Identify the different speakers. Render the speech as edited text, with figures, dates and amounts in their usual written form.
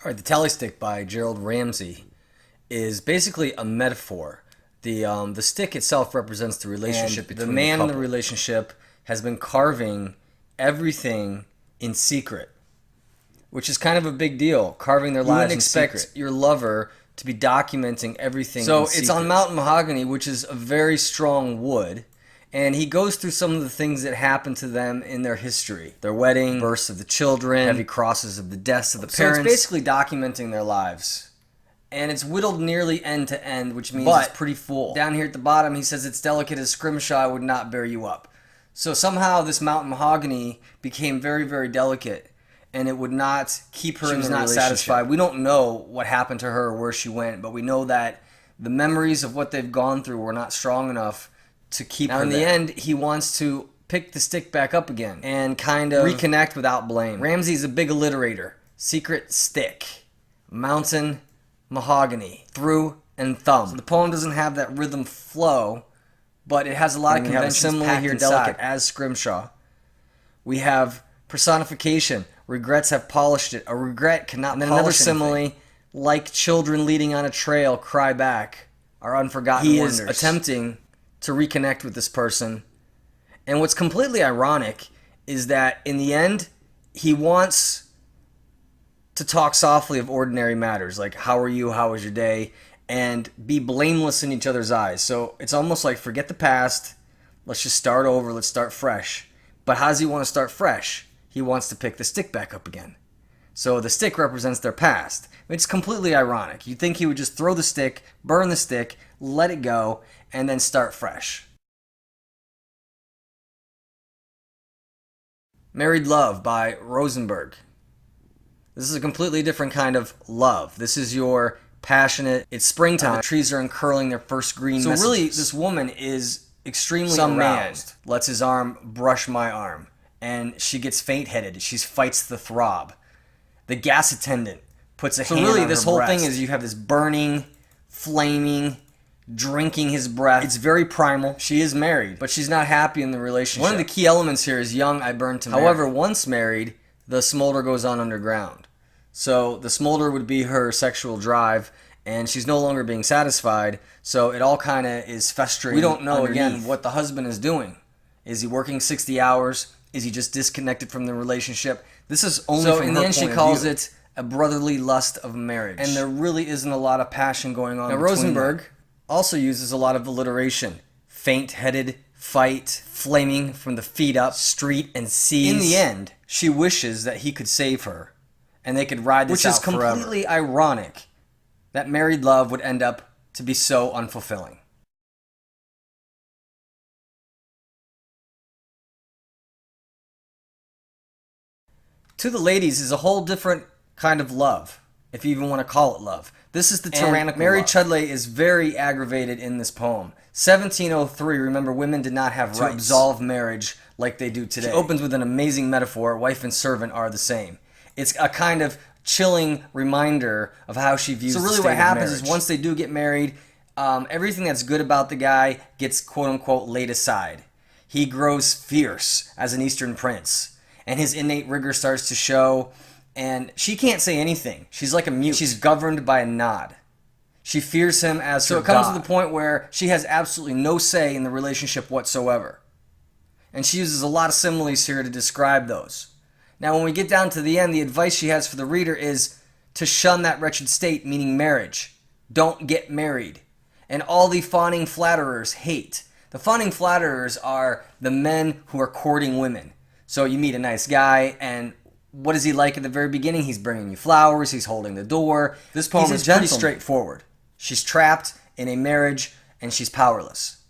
Speaker 1: All right, the tally stick by Gerald Ramsey is basically a metaphor. The stick itself represents the relationship
Speaker 2: And
Speaker 1: between
Speaker 2: the man
Speaker 1: the
Speaker 2: in
Speaker 1: couple.
Speaker 2: the
Speaker 1: Relationship has been carving everything in secret, which is kind of a big deal. Carving their
Speaker 2: You wouldn't
Speaker 1: lives in
Speaker 2: expect
Speaker 1: secret. Your lover to be documenting everything.
Speaker 2: So
Speaker 1: in
Speaker 2: it's
Speaker 1: secret.
Speaker 2: on
Speaker 1: Mountain Mahogany, which is a very strong wood. And he goes through some of the things that happened to them in their history. Their wedding, births of the children, heavy crosses of the deaths of the parents.
Speaker 2: So it's basically documenting their lives.
Speaker 1: And it's whittled nearly end to end, which means
Speaker 2: But
Speaker 1: it's pretty full.
Speaker 2: down here at the bottom, he says it's delicate as scrimshaw would not bear you up.
Speaker 1: So somehow this mountain mahogany became very, very delicate, and it would not keep her
Speaker 2: She
Speaker 1: in
Speaker 2: was
Speaker 1: the
Speaker 2: not
Speaker 1: relationship.
Speaker 2: satisfied.
Speaker 1: We don't know what happened to her or where she went, but we know that the memories of what they've gone through were not strong enough to keep
Speaker 2: Now,
Speaker 1: her
Speaker 2: in the
Speaker 1: there.
Speaker 2: end,
Speaker 1: he wants to pick the stick back up again and kind of reconnect without blame. Ramsey's a big alliterator. Secret stick, mountain mahogany, through and thumb. So the poem doesn't have that rhythm flow, but it has a lot of
Speaker 2: And we have a
Speaker 1: conventions
Speaker 2: simile
Speaker 1: packed
Speaker 2: here,
Speaker 1: inside.
Speaker 2: delicate
Speaker 1: As Scrimshaw. We have personification. Regrets have polished it. A regret cannot
Speaker 2: And then
Speaker 1: polish
Speaker 2: another simile,
Speaker 1: anything. Like children leading on a trail, cry back. Our unforgotten
Speaker 2: He
Speaker 1: wonders.
Speaker 2: is
Speaker 1: Attempting to reconnect with this person. And what's completely ironic is that in the end, he wants to talk softly of ordinary matters, like how are you, how was your day, and be blameless in each other's eyes. So it's almost like forget the past, let's just start over, let's start fresh. But how does he want to start fresh? He wants to pick the stick back up again. So the stick represents their past. It's completely ironic. You'd think he would just throw the stick, burn the stick, let it go, and then start fresh. Married Love by Rosenberg. This is a completely different kind of love. This is your passionate, it's springtime, the trees are uncurling their first green
Speaker 2: So
Speaker 1: messages.
Speaker 2: really,
Speaker 1: This woman is extremely
Speaker 2: Some
Speaker 1: aroused.
Speaker 2: man
Speaker 1: Lets his arm brush my arm, and she gets faint-headed. She fights the throb. The gas attendant puts a hand
Speaker 2: really,
Speaker 1: on
Speaker 2: this
Speaker 1: her
Speaker 2: whole
Speaker 1: breast.
Speaker 2: thing
Speaker 1: is you have this burning, flaming, drinking his breath. It's very primal. She is married, but she's not happy in the relationship. One of the key elements here is young, I burn to marry. However, once married, the smolder goes on underground. So the smolder would be her sexual drive, and she's no longer being satisfied, so it all kind of is festering. We don't know, again,
Speaker 2: underneath.
Speaker 1: what the husband is doing. Is he working 60 hours? Is he just disconnected from the relationship? This is only
Speaker 2: So
Speaker 1: from
Speaker 2: in
Speaker 1: her
Speaker 2: the end, she
Speaker 1: point of
Speaker 2: calls
Speaker 1: view.
Speaker 2: it
Speaker 1: A brotherly lust of marriage. And there really isn't a lot of passion going on. Now,
Speaker 2: between
Speaker 1: Rosenberg
Speaker 2: them.
Speaker 1: also uses a lot of alliteration. Faint-headed, fight, flaming from the feet up, street and seas. In the end, she wishes that he could save her, and they could ride this out forever. Which is completely ironic that married love would end up to be so unfulfilling. To the ladies is a whole different kind of love, if you even want to call it love. This is the tyrannical Mary
Speaker 2: love.
Speaker 1: Chudley is very aggravated in this poem. 1703, remember, women did not have
Speaker 2: To
Speaker 1: rights. Absolve marriage like they do today. She opens with an amazing metaphor, wife and servant are the same. It's a kind of chilling reminder of how she views the
Speaker 2: So really
Speaker 1: state
Speaker 2: what
Speaker 1: of
Speaker 2: happens
Speaker 1: marriage.
Speaker 2: is
Speaker 1: Once they do get married, everything that's good about the guy gets quote-unquote laid aside. He grows fierce as an Eastern prince, and his innate rigor starts to show, and she can't say anything. She's like a mute. She's governed by a nod. She fears him as her God. So it comes to the point where she has absolutely no say in the relationship whatsoever. And she uses a lot of similes here to describe those. Now, when we get down to the end, the advice she has for the reader is to shun that wretched state, meaning marriage. Don't get married. And all the fawning flatterers hate. The fawning flatterers are the men who are courting women. So you meet a nice guy, and what is he like at the very beginning? He's bringing you flowers, he's holding the door. This poem is pretty straightforward. She's trapped in a marriage, and she's powerless.